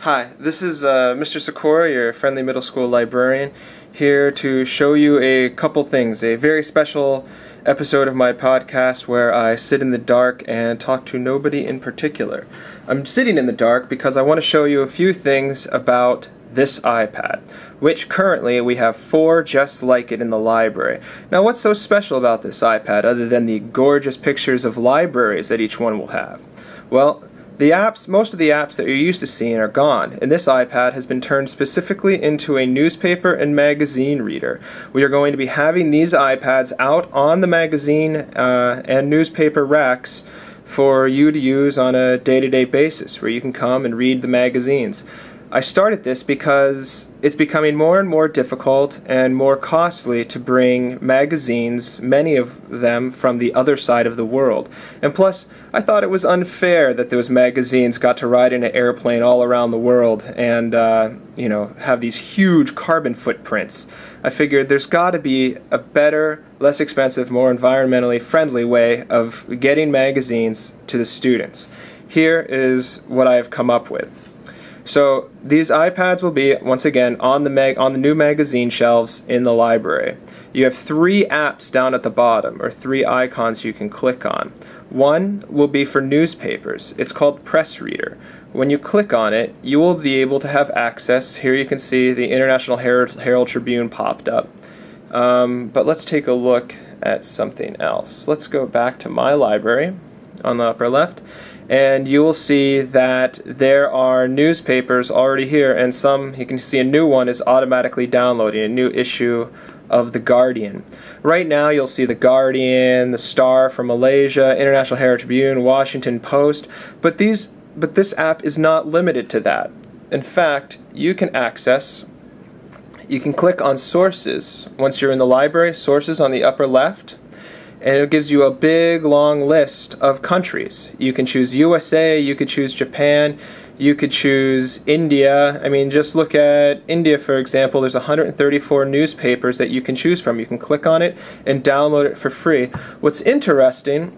Hi, this is Mr. Sakura, your friendly middle school librarian, here to show you a couple things. A very special episode of my podcast where I sit in the dark and talk to nobody in particular. I'm sitting in the dark because I want to show you a few things about this iPad, which currently we have 4 just like it in the library. Now, what's so special about this iPad other than the gorgeous pictures of libraries that each one will have? Well, most of the apps that you're used to seeing are gone, and this iPad has been turned specifically into a newspaper and magazine reader. We are going to be having these iPads out on the magazine and newspaper racks for you to use on a day-to-day basis, where you can come and read the magazines. I started this because it's becoming more and more difficult and more costly to bring magazines, many of them from the other side of the world. And plus, I thought it was unfair that those magazines got to ride in an airplane all around the world and, have these huge carbon footprints. I figured there's got to be a better, less expensive, more environmentally friendly way of getting magazines to the students. Here is what I have come up with. So these iPads will be, once again, on the new magazine shelves in the library. You have 3 apps down at the bottom, or 3 icons you can click on. One will be for newspapers. It's called Press Reader. When you click on it, you will be able to have access. Here you can see the International Herald Tribune popped up. But let's take a look at something else. Let's go back to my library on the upper left. And you will see that there are newspapers already here, and you can see a new one is automatically downloading, a new issue of The Guardian. Right now you'll see The Guardian, The Star from Malaysia, International Herald Tribune, Washington Post, but this app is not limited to that. In fact, you can click on Sources. Once you're in the library, Sources on the upper left, and it gives you a big long list of countries. You can choose USA, you could choose Japan, you could choose India. I mean, just look at India, for example. There's 134 newspapers that you can choose from. You can click on it and download it for free. What's interesting,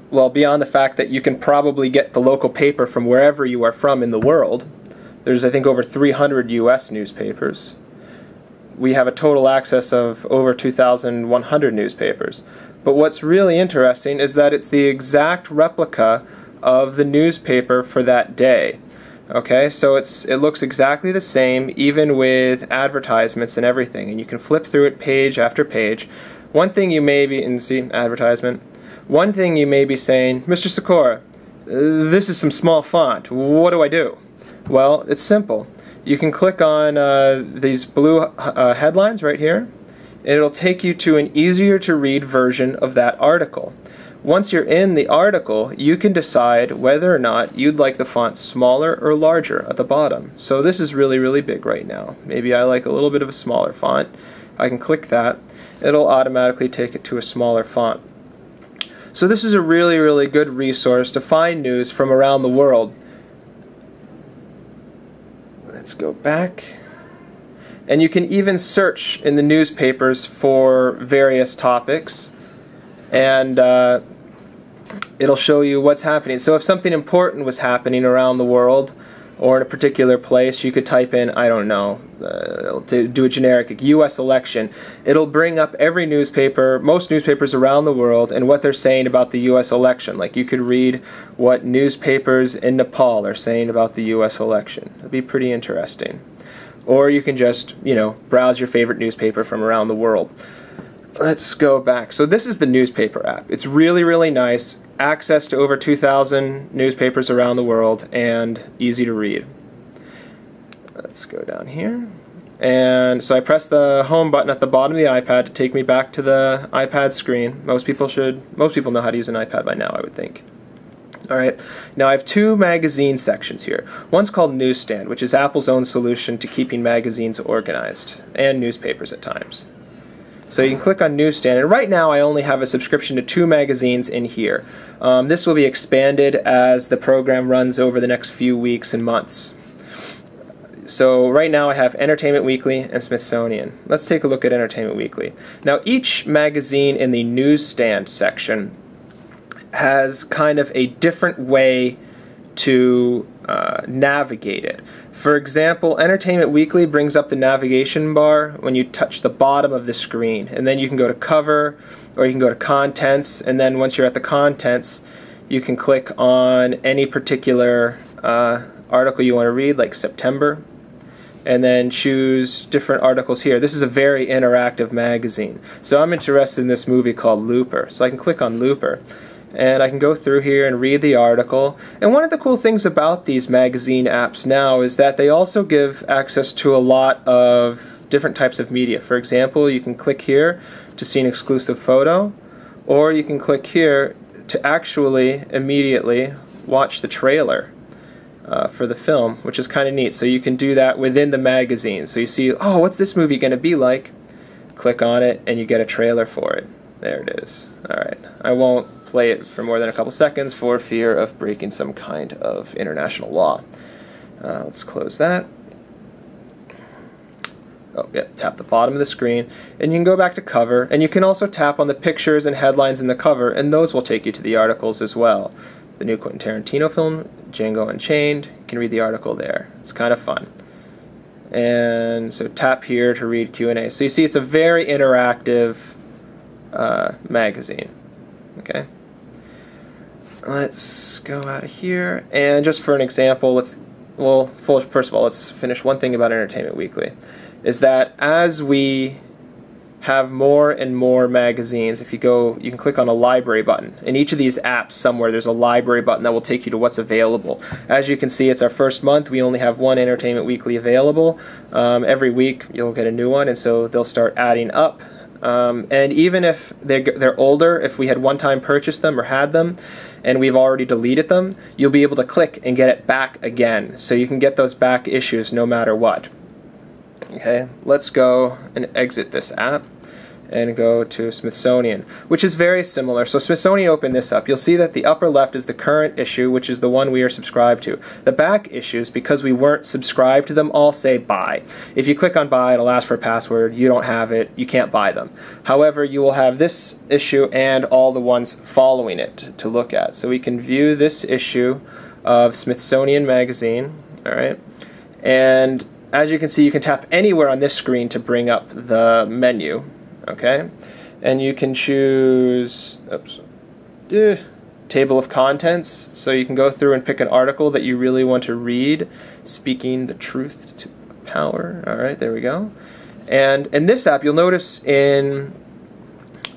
well, beyond the fact that you can probably get the local paper from wherever you are from in the world, there's, I think, over 300 US newspapers. We have a total access of over 2,100 newspapers. But what's really interesting is that it's the exact replica of the newspaper for that day. Okay, so it looks exactly the same, even with advertisements and everything. And you can flip through it page after page. One thing you may be, and see, advertisement. One thing you may be saying, Mr. Sakura, this is some small font. What do I do? Well, it's simple. You can click on these blue headlines right here, and it'll take you to an easier to read version of that article. Once you're in the article, you can decide whether or not you'd like the font smaller or larger at the bottom. So this is really, really big right now. Maybe I like a little bit of a smaller font. I can click that. It'll automatically take it to a smaller font. So this is a really, really good resource to find news from around the world. Let's go back. And you can even search in the newspapers for various topics, and it'll show you what's happening. So if something important was happening around the world or in a particular place, you could type in, I don't know, to do a generic US election. It'll bring up every newspaper, most newspapers around the world, and what they're saying about the US election. Like, you could read what newspapers in Nepal are saying about the US election. It'd be pretty interesting. Or you can just, browse your favorite newspaper from around the world. Let's go back. So this is the newspaper app. It's really, really nice. Access to over 2,000 newspapers around the world, and easy to read. Let's go down here. And so I press the home button at the bottom of the iPad to take me back to the iPad screen. Most people know how to use an iPad by now, I would think. Alright, now I have 2 magazine sections here. One's called Newsstand, which is Apple's own solution to keeping magazines organized, and newspapers at times. So you can click on Newsstand, and right now I only have a subscription to 2 magazines in here. This will be expanded as the program runs over the next few weeks and months. So right now I have Entertainment Weekly and Smithsonian. Let's take a look at Entertainment Weekly. Now, each magazine in the Newsstand section has kind of a different way to navigate it. For example, Entertainment Weekly brings up the navigation bar when you touch the bottom of the screen, and then you can go to cover, or you can go to contents, and then once you're at the contents, you can click on any particular article you want to read, like September, and then choose different articles here. This is a very interactive magazine. So I'm interested in this movie called Looper. So I can click on Looper, and I can go through here and read the article. And one of the cool things about these magazine apps now is that they also give access to a lot of different types of media. For example, you can click here to see an exclusive photo, or you can click here to actually immediately watch the trailer for the film, which is kind of neat. So you can do that within the magazine. So you see, oh, what's this movie going to be like? Click on it and you get a trailer for it. There it is. Alright, I won't play it for more than a couple seconds for fear of breaking some kind of international law. Let's close that. Oh, yeah, tap the bottom of the screen, and you can go back to cover, and you can also tap on the pictures and headlines in the cover, and those will take you to the articles as well. The new Quentin Tarantino film, Django Unchained, you can read the article there. It's kind of fun. And so tap here to read Q&A. So you see it's a very interactive magazine. Okay. Let's go out of here, and just for an example, first of all, let's finish one thing about Entertainment Weekly. Is that as we have more and more magazines, if you go, you can click on a library button. In each of these apps somewhere, there's a library button that will take you to what's available. As you can see, it's our first month. We only have one Entertainment Weekly available. Every week, you'll get a new one, and so they'll start adding up. And even if they're older, if we had one time purchased them or had them, and we've already deleted them, you'll be able to click and get it back again. So you can get those back issues no matter what. Okay, let's go and exit this app and go to Smithsonian, which is very similar. So Smithsonian, open this up. You'll see that the upper left is the current issue, which is the one we are subscribed to. The back issues, because we weren't subscribed to them, all say buy. If you click on buy, it'll ask for a password. You don't have it. You can't buy them. However, you will have this issue and all the ones following it to look at. So we can view this issue of Smithsonian Magazine. All right, and as you can see, you can tap anywhere on this screen to bring up the menu, okay? And you can choose table of contents, so you can go through and pick an article that you really want to read, speaking the truth to power. All right, there we go. And in this app, you'll notice in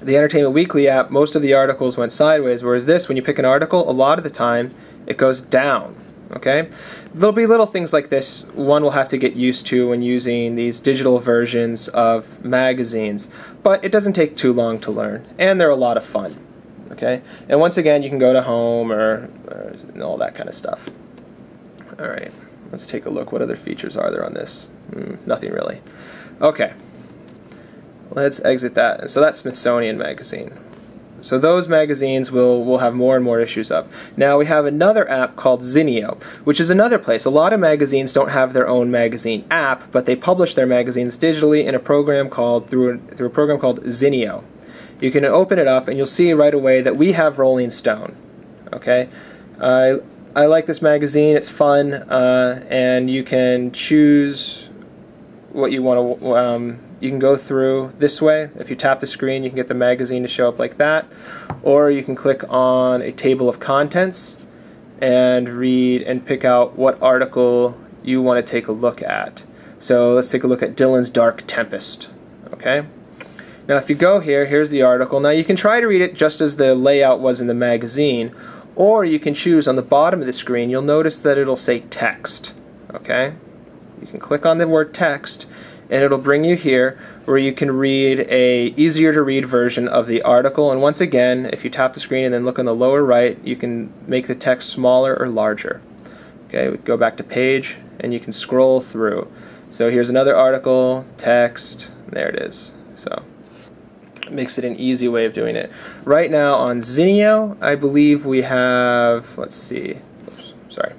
the Entertainment Weekly app, most of the articles went sideways, whereas this, when you pick an article, a lot of the time, it goes down. Okay, there'll be little things like this one will have to get used to when using these digital versions of magazines, but it doesn't take too long to learn, and they're a lot of fun. Okay, and once again, you can go to home or all that kind of stuff. All right, let's take a look. What other features are there on this? Nothing really. Okay, let's exit that. And so that's Smithsonian Magazine. So those magazines we'll have more and more issues of. Now we have another app called Zinio, which is another place. A lot of magazines don't have their own magazine app, but they publish their magazines digitally in a program called through a program called Zinio. You can open it up and you'll see right away that we have Rolling Stone. Okay, I like this magazine. It's fun, and you can choose what you want to. You can go through this way. If you tap the screen, you can get the magazine to show up like that. Or you can click on a table of contents and read and pick out what article you want to take a look at. So let's take a look at Dylan's Dark Tempest. Okay. Now if you go here, here's the article. Now you can try to read it just as the layout was in the magazine, or you can choose on the bottom of the screen. You'll notice that it'll say text. Okay. You can click on the word text, and it'll bring you here where you can read a easier to read version of the article. And once again, if you tap the screen and then look on the lower right, you can make the text smaller or larger. Okay, we go back to page and you can scroll through. So here's another article, text, there it is. So it makes it an easy way of doing it. Right now on Zinio, I believe we have, let's see, oops, sorry.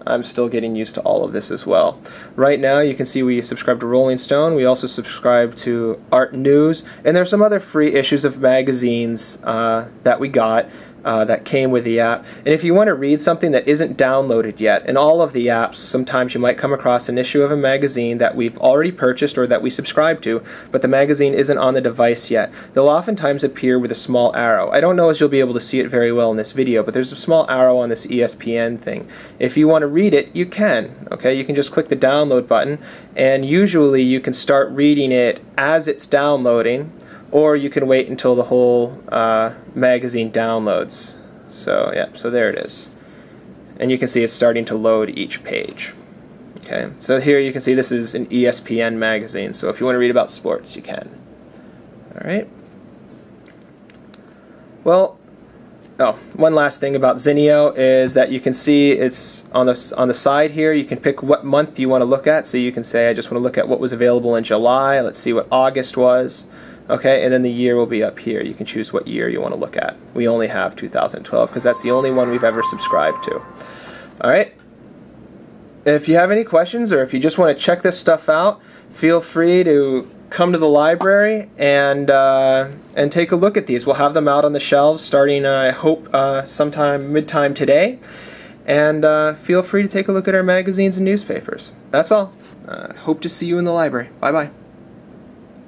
I'm still getting used to all of this as well. Right now you can see we subscribe to Rolling Stone. We also subscribe to Art News, and there's some other free issues of magazines that we got. that came with the app. And if you want to read something that isn't downloaded yet, in all of the apps, sometimes you might come across an issue of a magazine that we've already purchased or that we subscribe to, but the magazine isn't on the device yet. They'll oftentimes appear with a small arrow. I don't know as you'll be able to see it very well in this video, but there's a small arrow on this ESPN thing. If you want to read it, you can. Okay, you can just click the download button, and usually you can start reading it as it's downloading, or you can wait until the whole magazine downloads. So yeah, so there it is. And you can see it's starting to load each page. Okay, so here you can see this is an ESPN magazine, so if you want to read about sports, you can. Alright. Well, one last thing about Zinio is that you can see it's on the side here. You can pick what month you want to look at. So you can say, I just want to look at what was available in July. Let's see what August was. Okay, and then the year will be up here. You can choose what year you want to look at. We only have 2012 because that's the only one we've ever subscribed to. Alright, if you have any questions or if you just want to check this stuff out, feel free to come to the library and take a look at these. We'll have them out on the shelves starting, I hope, sometime mid-time today. And feel free to take a look at our magazines and newspapers. That's all. Hope to see you in the library. Bye-bye.